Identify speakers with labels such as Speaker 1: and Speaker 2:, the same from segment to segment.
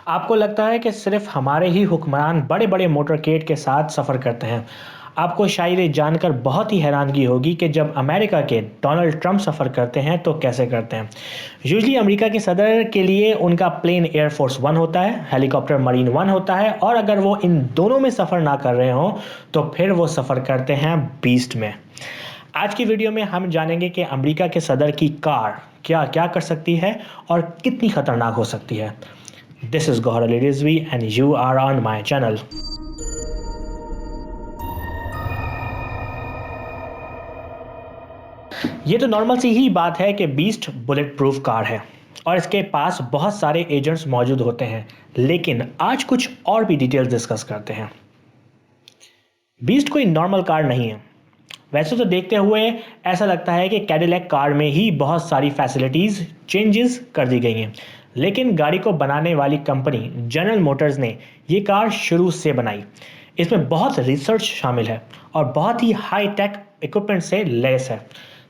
Speaker 1: आपको लगता है कि सिर्फ हमारे ही हुक्मरान बड़े-बड़े मोटरकेड के साथ सफ़र करते हैं। आपको शायद ये जानकर बहुत ही हैरानगी होगी कि जब अमेरिका के डोनाल्ड ट्रंप सफ़र करते हैं तो कैसे करते हैं। यूजुअली अमेरिका के सदर के लिए उनका प्लेन एयर फोर्स वन होता है, हेलीकॉप्टर मरीन वन होता है और अगर वो इन दोनों में सफ़र ना कर रहे हों तो फिर वो सफ़र करते हैं बीस्ट में। आज की वीडियो में हम जानेंगे कि अमेरिका के सदर की कार क्या क्या कर सकती है और कितनी खतरनाक हो सकती है। This is Gohar Ali Rizvi and you are on my channel. ये तो नॉर्मल सी ही बात है कि बीस्ट बुलेट प्रूफ कार है और इसके पास बहुत सारे एजेंट्स मौजूद होते हैं, लेकिन आज कुछ और भी डिटेल्स डिस्कस करते हैं। बीस्ट कोई नॉर्मल कार नहीं है। वैसे तो देखते हुए ऐसा लगता है कि कैडिलैक कार में ही बहुत सारी फैसिलिटीज़ चेंजेस कर दी गई हैं, लेकिन गाड़ी को बनाने वाली कंपनी जनरल मोटर्स ने ये कार शुरू से बनाई। इसमें बहुत रिसर्च शामिल है और बहुत ही हाई टेक इक्विपमेंट से लैस है।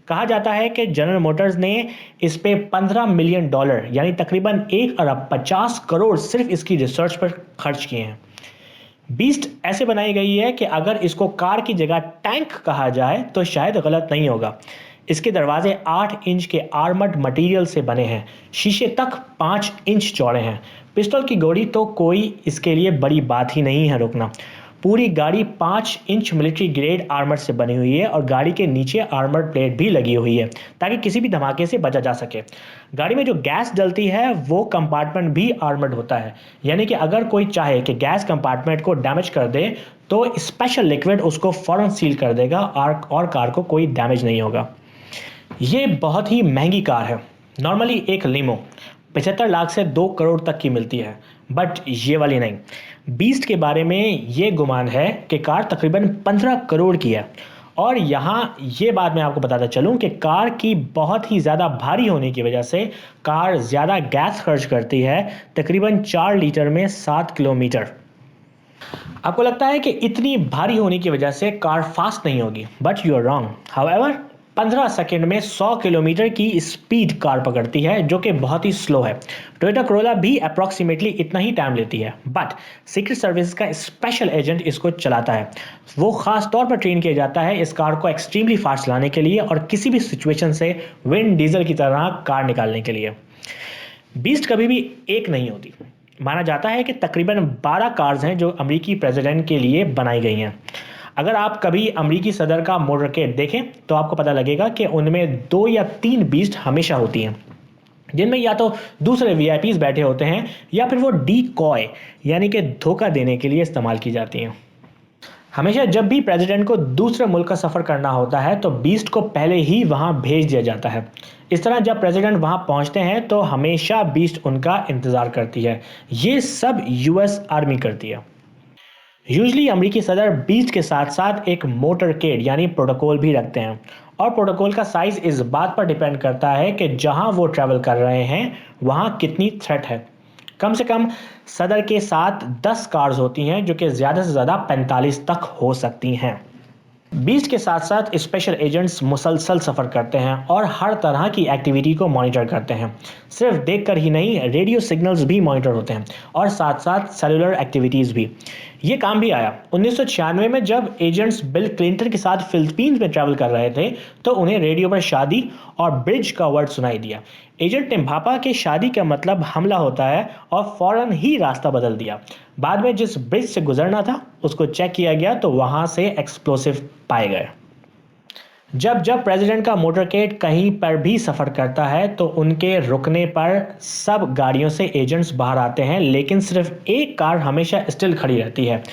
Speaker 1: कहा जाता है कि जनरल मोटर्स ने इस पे $15 मिलियन यानी तकरीबन 1 अरब 50 करोड़ सिर्फ इसकी रिसर्च पर खर्च किए हैं। बीस्ट ऐसे बनाई गई है कि अगर इसको कार की जगह टैंक कहा जाए तो शायद गलत नहीं होगा। इसके दरवाजे 8 इंच के आर्मर्ड मटेरियल से बने हैं, शीशे तक 5 इंच चौड़े हैं। पिस्टल की गोली तो कोई इसके लिए बड़ी बात ही नहीं है रोकना। पूरी गाड़ी 5 इंच मिलिट्री ग्रेड आर्मर से बनी हुई है और गाड़ी के नीचे आर्मर्ड प्लेट भी लगी हुई है ताकि किसी भी धमाके से बचा जा सके। गाड़ी में जो गैस डलती है वो कंपार्टमेंट भी आर्मर्ड होता है, यानी कि अगर कोई चाहे कि गैस कंपार्टमेंट को डैमेज कर दे तो स्पेशल लिक्विड उसको फौरन सील कर देगा और कार को कोई डैमेज नहीं होगा। ये बहुत ही महंगी कार है। नॉर्मली एक लिमो 75 लाख से 2 करोड़ तक की मिलती है, बट ये वाली नहीं। बीस्ट के बारे में ये गुमान है कि कार तकरीबन 15 करोड़ की है। और यहाँ ये बात मैं आपको बताता चलूँ कि कार की बहुत ही ज़्यादा भारी होने की वजह से कार ज़्यादा गैस खर्च करती है, तकरीबन 4 लीटर में 7 किलोमीटर। आपको लगता है कि इतनी भारी होने की वजह से कार फास्ट नहीं होगी, but you are wrong. However 15 second में 100 किलोमीटर की स्पीड कार पकड़ती है, जो कि बहुत ही स्लो है। टोयोटा कोरोला भी अप्रॉक्सीमेटली इतना ही टाइम लेती है, बट सीक्रेट सर्विस का स्पेशल एजेंट इसको चलाता है। वो खास तौर पर ट्रेन किया जाता है इस कार को एक्सट्रीमली फास्ट चलाने के लिए और किसी भी सिचुएशन से विन डीजल की तरह कार निकालने के लिए। बीस्ट कभी भी एक नहीं होती। माना जाता है कि तकरीबन 12 कार्स हैं जो अमेरिकी प्रेसिडेंट के लिए बनाई गई हैं। अगर आप कभी अमेरिकी सदर का मोटरकेड देखें तो आपको पता लगेगा कि उनमें 2 या 3 बीस्ट हमेशा होती हैं, जिनमें या तो दूसरे वीआईपीज बैठे होते हैं या फिर वो डीकॉय यानी कि धोखा देने के लिए इस्तेमाल की जाती हैं। हमेशा जब भी प्रेसिडेंट को दूसरे मुल्क का सफ़र करना होता है तो बीस्ट को पहले ही वहाँ भेज दिया जाता है। इस तरह जब प्रेसिडेंट वहाँ पहुँचते हैं तो हमेशा बीस्ट उनका इंतज़ार करती है। ये सब यूएस आर्मी करती है। यूजली अमेरिकी सदर बीस्ट के साथ साथ एक मोटरकेड यानी प्रोटोकॉल भी रखते हैं और प्रोटोकॉल का साइज इस बात पर डिपेंड करता है कि जहां वो ट्रैवल कर रहे हैं वहां कितनी थ्रेट है। कम से कम सदर के साथ 10 कार्स होती हैं जो कि ज़्यादा से ज़्यादा 45 तक हो सकती हैं। बीस्ट के साथ साथ स्पेशल एजेंट्स मुसलसल सफ़र करते हैं और हर तरह की एक्टिविटी को मॉनिटर करते हैं। सिर्फ देखकर ही नहीं, रेडियो सिग्नल्स भी मॉनिटर होते हैं और साथ साथ सेलुलर एक्टिविटीज़ भी। ये काम भी आया 1996 में जब एजेंट्स बिल क्लिंटन के साथ फिलीपींस में ट्रैवल कर रहे थे तो उन्हें रेडियो पर शादी और ब्रिज का वर्ड सुनाई दिया। एजेंट ने भापा कि शादी का मतलब हमला होता है और फौरन ही रास्ता बदल दिया। बाद में जिस ब्रिज से गुजरना था उसको चेक किया गया तो वहां से एक्सप्लोसिव पाए गए। जब जब प्रेसिडेंट का मोटरकेड कहीं पर भी सफ़र करता है तो उनके रुकने पर सब गाड़ियों से एजेंट्स बाहर आते हैं, लेकिन सिर्फ एक कार हमेशा स्टिल खड़ी रहती है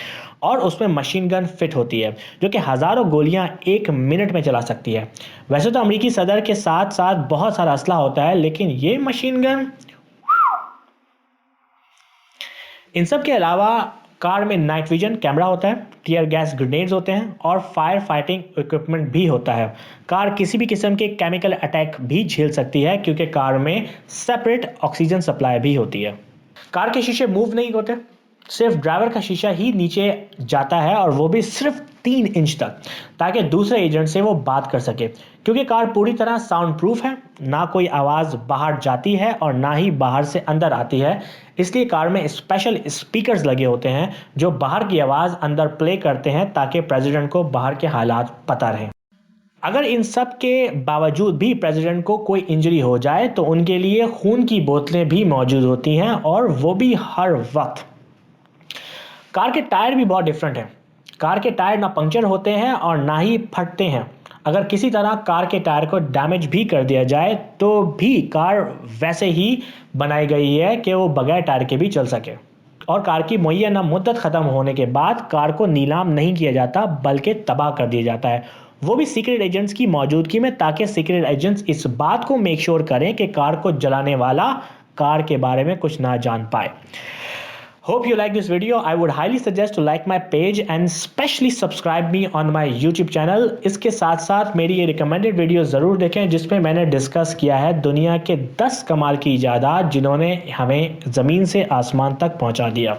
Speaker 1: और उसमें मशीन गन फिट होती है जो कि हज़ारों गोलियां 1 मिनट में चला सकती है। वैसे तो अमेरिकी सदर के साथ साथ बहुत सारा असला होता है, लेकिन ये मशीन गन। इन सब के अलावा कार में नाइट विजन कैमरा होता है, टीयर गैस ग्रेनेड्स होते हैं और फायर फाइटिंग इक्विपमेंट भी होता है। कार किसी भी किस्म के केमिकल अटैक भी झेल सकती है क्योंकि कार में सेपरेट ऑक्सीजन सप्लाई भी होती है। कार के शीशे मूव नहीं होते, सिर्फ ड्राइवर का शीशा ही नीचे जाता है और वो भी सिर्फ 3 इंच तक, ताकि दूसरे एजेंट से वो बात कर सके। क्योंकि कार पूरी तरह साउंड प्रूफ है, ना कोई आवाज़ बाहर जाती है और ना ही बाहर से अंदर आती है, इसलिए कार में स्पेशल स्पीकर्स लगे होते हैं जो बाहर की आवाज़ अंदर प्ले करते हैं ताकि प्रेसिडेंट को बाहर के हालात पता रहें। अगर इन सब के बावजूद भी प्रेसिडेंट को कोई इंजरी हो जाए तो उनके लिए खून की बोतलें भी मौजूद होती हैं, और वो भी हर वक्त। कार के टायर भी बहुत डिफरेंट हैं। कार के टायर ना पंक्चर होते हैं और ना ही फटते हैं। अगर किसी तरह कार के टायर को डैमेज भी कर दिया जाए तो भी कार वैसे ही बनाई गई है कि वो बगैर टायर के भी चल सके। और कार की मुअय्यना मुद्दत ख़त्म होने के बाद कार को नीलाम नहीं किया जाता, बल्कि तबाह कर दिया जाता है, वो भी सीक्रेट एजेंट्स की मौजूदगी में, ताकि सीक्रेट एजेंट्स इस बात को मेक श्योर करें कि कार को जलाने वाला कार के बारे में कुछ ना जान पाए। Hope you like this video. I would highly suggest to like my page and especially subscribe me on my YouTube channel. इसके साथ साथ मेरी ये recommended वीडियो ज़रूर देखें जिसमें मैंने डिस्कस किया है दुनिया के 10 कमाल की इजादात जिन्होंने हमें ज़मीन से आसमान तक पहुंचा दिया।